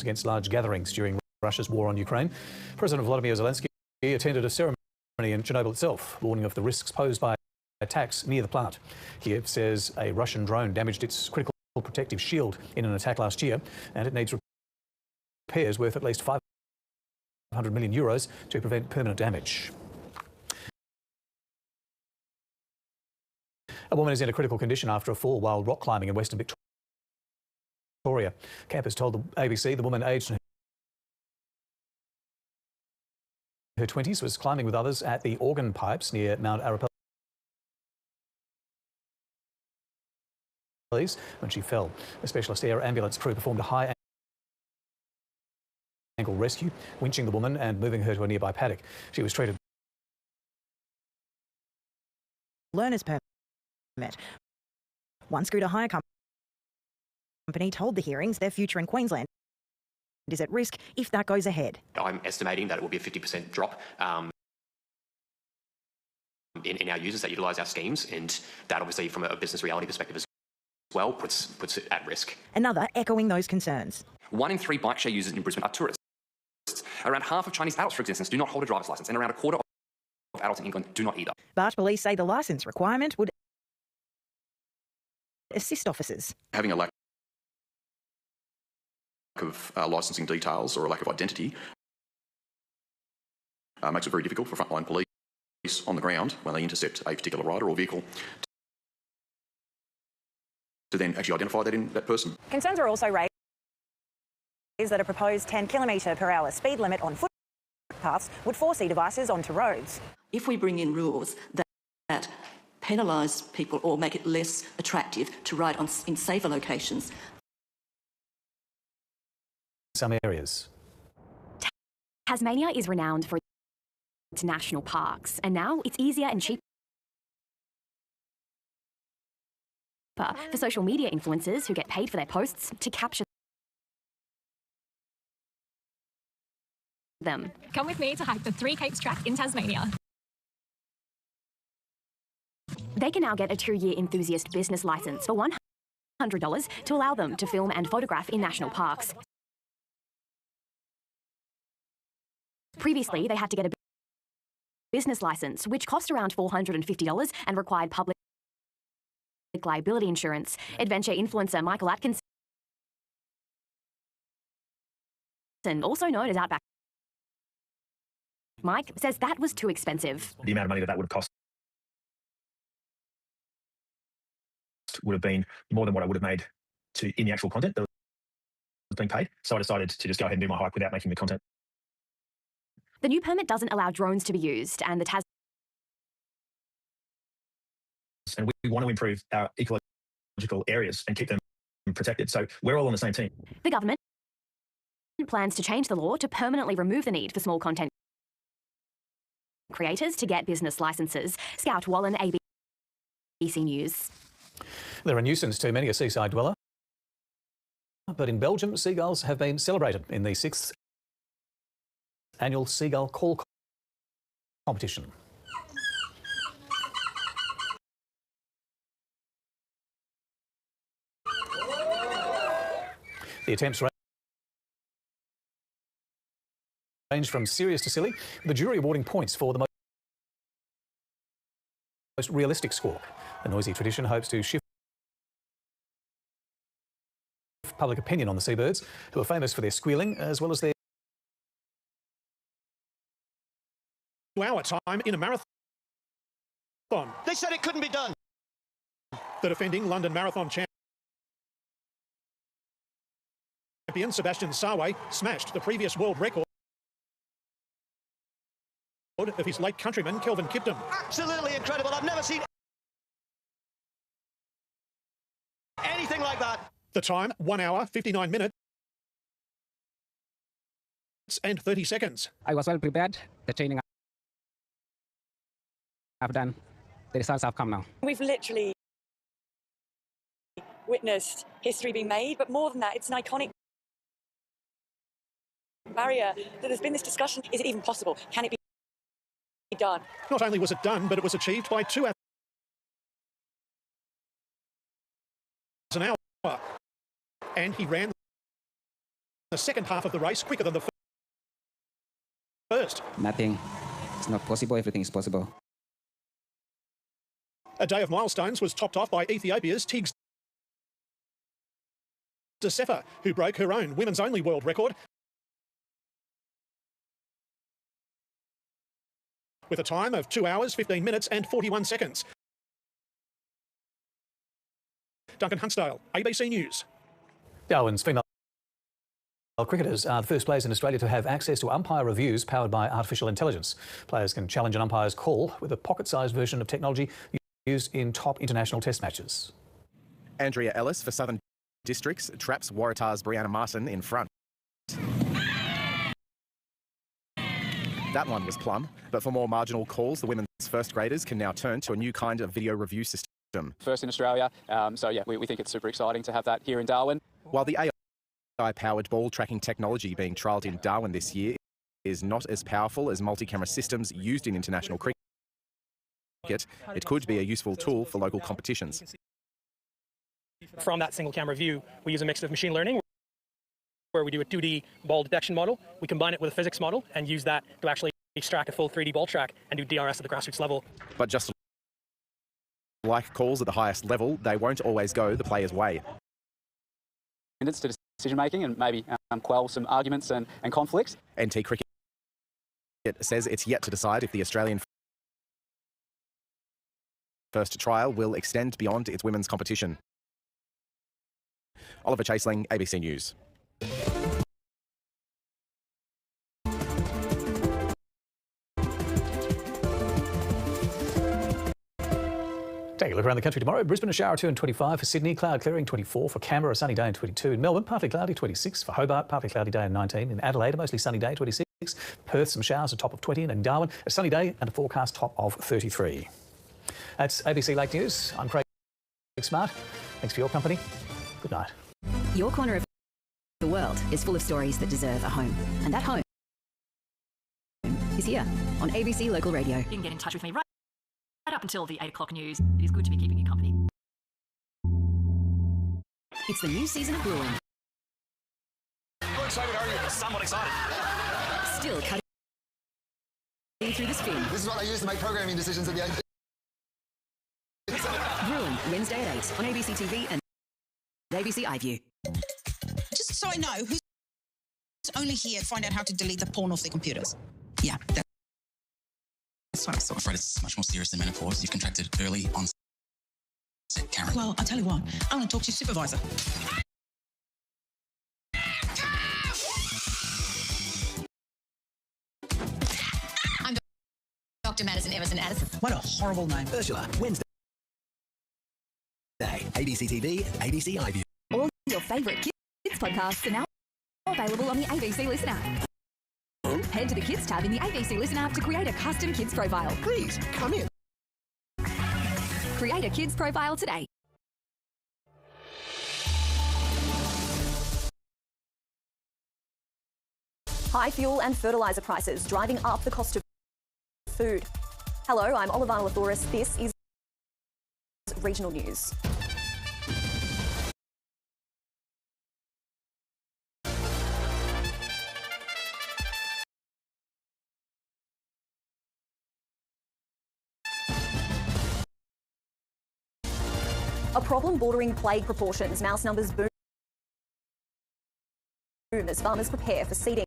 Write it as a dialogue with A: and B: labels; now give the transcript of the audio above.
A: against large gatherings during Russia's war on Ukraine. President Volodymyr Zelensky attended a ceremony in Chernobyl itself, warning of the risks posed by attacks near the plant. Kiev says a Russian drone damaged its critical protective shield in an attack last year, and it needs repairs worth at least €500 million to prevent permanent damage. A woman is in a critical condition after a fall while rock climbing in Western Victoria. Campers told the ABC the woman, aged in her 20s, was climbing with others at the Organ Pipes near Mount Arapel when she fell. A specialist air ambulance crew performed a high-angle rescue, winching the woman and moving her to a nearby paddock. She was treated.
B: Learner's permit. One scooter hire company told the hearings their future in Queensland is at risk if that goes ahead.
C: I'm estimating that it will be a 50% drop in our users that utilise our schemes, and that obviously from a business reality perspective as well puts it at risk.
B: Another echoing those concerns.
D: 1 in 3 bike share users in Brisbane are tourists. Around half of Chinese adults, for instance, do not hold a driver's licence, and around a quarter of adults in England do not either.
B: But police say the licence requirement would assist officers.
E: Having a lack of licensing details or a lack of identity makes it very difficult for frontline police on the ground when they intercept a particular rider or vehicle to then actually identify that person.
B: Concerns are also raised that a proposed 10km/h speed limit on footpaths would force e-devices onto roads.
F: If we bring in rules that penalise people or make it less attractive to ride in safer locations.
A: Some areas.
G: Tasmania is renowned for its national parks, and now it's easier and cheaper for social media influencers who get paid for their posts to capture them.
H: Come with me to hike the Three Capes track in Tasmania.
G: They can now get a 2-year enthusiast business licence for $100 to allow them to film and photograph in national parks. Previously, they had to get a business licence, which cost around $450 and required public liability insurance. Adventure influencer Michael Atkinson, also known as Outback Mike, says that was too expensive.
I: The amount of money that would have cost would have been more than what I would have made in the actual content that was being paid. So I decided to just go ahead and do my hike without making the content.
G: The new permit doesn't allow drones to be used, and
I: and we want to improve our ecological areas and keep them protected. So we're all on the same team.
G: The government plans to change the law to permanently remove the need for small content creators to get business licenses. Scout Wallen, ABC News.
A: They're a nuisance to many a seaside dweller. But in Belgium, seagulls have been celebrated in the 6th annual Seagull Call competition. The attempts range from serious to silly, the jury awarding points for the most realistic squawk. The noisy tradition hopes to shift public opinion on the seabirds, who are famous for their squealing as well as their
J: hour time in a marathon.
K: They said it couldn't be done.
J: The defending London Marathon champion Sebastian Sawe smashed the previous world record of his late countryman Kelvin Kiptum.
K: Absolutely incredible. I've never seen anything like that.
J: The time, 1 hour, 59 minutes and 30 seconds.
L: I was well prepared. The training I've done, the results have come now.
M: We've literally witnessed history being made, but more than that, it's an iconic barrier. That there's been this discussion, is it even possible? Can it be done?
J: Not only was it done, but it was achieved by 2 hours an hour. And he ran the second half of the race quicker than the first.
L: Nothing. It's not possible. Everything is possible.
J: A day of milestones was topped off by Ethiopia's Tigz Desefa, who broke her own women's-only world record with a time of 2 hours, 15 minutes and 41 seconds. Duncan Huntsdale, ABC News.
A: Darwin's female cricketers are the first players in Australia to have access to umpire reviews powered by artificial intelligence. Players can challenge an umpire's call with a pocket-sized version of technology used in top international test matches.
N: Andrea Ellis for Southern Districts traps Waratah's Brianna Martin in front. That one was plumb, but for more marginal calls, the women's first graders can now turn to a new kind of video review system.
O: First in Australia, so yeah, we think it's super exciting to have that here in Darwin.
N: While the AI-powered ball tracking technology being trialled in Darwin this year is not as powerful as multi-camera systems used in international cricket, it could be a useful tool for local competitions.
P: From that single camera view, we use a mix of machine learning where we do a 2D ball detection model, we combine it with a physics model and use that to actually extract a full 3D ball track and do DRS at the grassroots level.
N: But just like calls at the highest level, they won't always go the player's way.
O: It's to decision making and maybe quell some arguments and conflicts.
N: NT Cricket says it's yet to decide if the Australian first trial will extend beyond its women's competition. Oliver Chaseling, ABC News.
A: Take a look around the country tomorrow. Brisbane, a shower 2 and 25 for Sydney. Cloud clearing 24 for Canberra, a sunny day and 22. In Melbourne, partly cloudy 26 for Hobart, partly cloudy day and 19. In Adelaide, a mostly sunny day 26. Perth, some showers, a top of 20. And in Darwin, a sunny day and a forecast top of 33. That's ABC Lake News. I'm Craig Smart. Thanks for your company. Good night.
Q: Your corner of the world is full of stories that deserve a home. And that home is here on ABC Local Radio.
R: You can get in touch with me right up until the 8 o'clock news. It is good to be keeping you company.
Q: It's the new season of brewing.
K: How excited are you? Somewhat excited.
Q: Still cutting through the spin.
K: This is what I use to make programming decisions at the end.
Q: Brewing, Wednesday at 8 on ABC TV and ABC iView.
S: Just so I know, who's only here to find out how to delete the porn off their computers? Yeah, that's what I saw.
T: I'm afraid it's much more serious than menopause. You've contracted early onset, Karen.
S: Well, I'll tell you what, I'm going to talk to your supervisor.
R: I'm Dr. Madison Everson Addison.
S: What a horrible name.
U: Ursula, Wednesday, ABC TV and ABC iView.
G: All your favourite kids podcasts are now available on the ABC Listen app. Head to the Kids tab in the ABC Listen app to create a custom kids profile.
U: Please, come in.
G: Create a kids profile today. High fuel and fertiliser prices driving up the cost of food. Hello, I'm Olivana Lathoris. This is Regional News. A problem bordering plague proportions. Mouse numbers boom as farmers prepare for seeding.